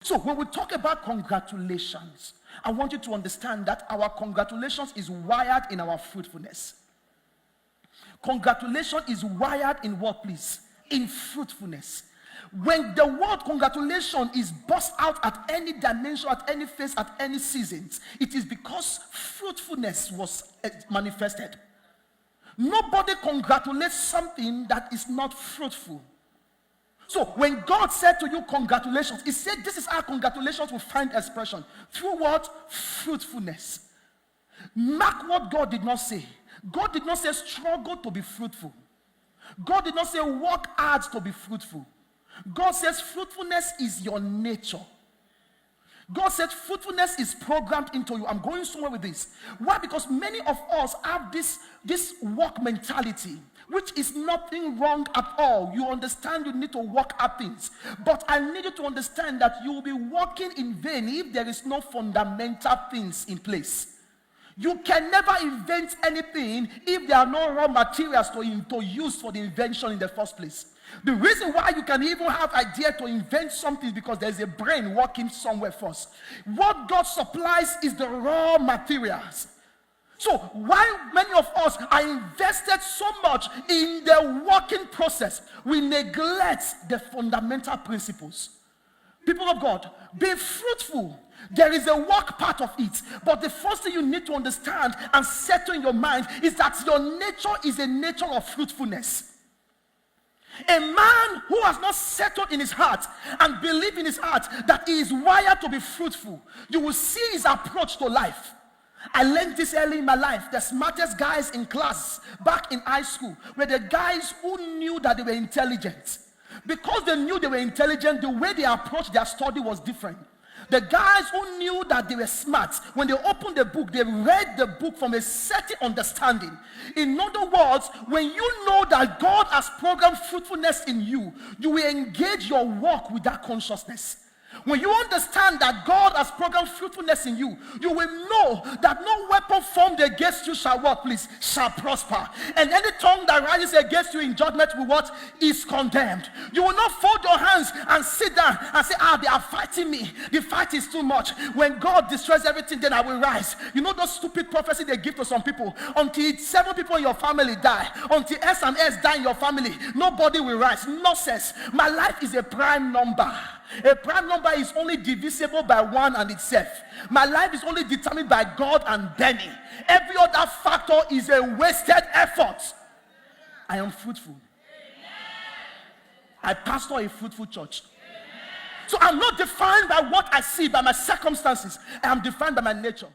So when we talk about congratulations, I want you to understand that our congratulations is wired in our fruitfulness. Congratulation is wired in what, please? In fruitfulness. When the word congratulation is burst out at any dimension, at any phase, at any season, it is because fruitfulness was manifested. Nobody congratulates something that is not fruitful. So when God said to you congratulations, he said this is how congratulations will find expression. Through what? Fruitfulness. Mark what God did not say. God did not say struggle to be fruitful. God did not say work hard to be fruitful. God says fruitfulness is your nature. God said fruitfulness is programmed into you. I'm going somewhere with this. Why? Because many of us have this work mentality, which is nothing wrong at all. You understand you need to work at things. But I need you to understand that you will be working in vain if there is no fundamental things in place. You can never invent anything if there are no raw materials to use for the invention in the first place. The reason why you can even have idea to invent something is because there's a brain working somewhere first. What God supplies is the raw materials. So while many of us are invested so much in the working process, we neglect the fundamental principles. People of God, be fruitful. There is a work part of it. But the first thing you need to understand and settle in your mind is that your nature is a nature of fruitfulness. A man who has not settled in his heart and believe in his heart that he is wired to be fruitful, you will see his approach to life. I learned this early in my life. The smartest guys in class back in high school were the guys who knew that they were intelligent. Because they knew they were intelligent, the way they approached their study was different. The guys who knew that they were smart, when they opened the book, they read the book from a certain understanding. In other words, when you know that God has programmed fruitfulness in you, you will engage your work with that consciousness. When you understand that God has programmed fruitfulness in you, you will know that no weapon formed against you shall what, please? Shall prosper. And any tongue that rises against you in judgment will what? Is condemned. You will not fold your hands and sit down and say, they are fighting me. The fight is too much. When God destroys everything, then I will rise. You know those stupid prophecies they give to some people? Until 7 people in your family die, until S and S die in your family, nobody will rise. Nonsense. My life is a prime number. A prime number is only divisible by 1 and itself. My life is only determined by God and Benny. Every other factor is a wasted effort. I am fruitful. I pastor a fruitful church. So I'm not defined by what I see, by my circumstances. I am defined by my nature.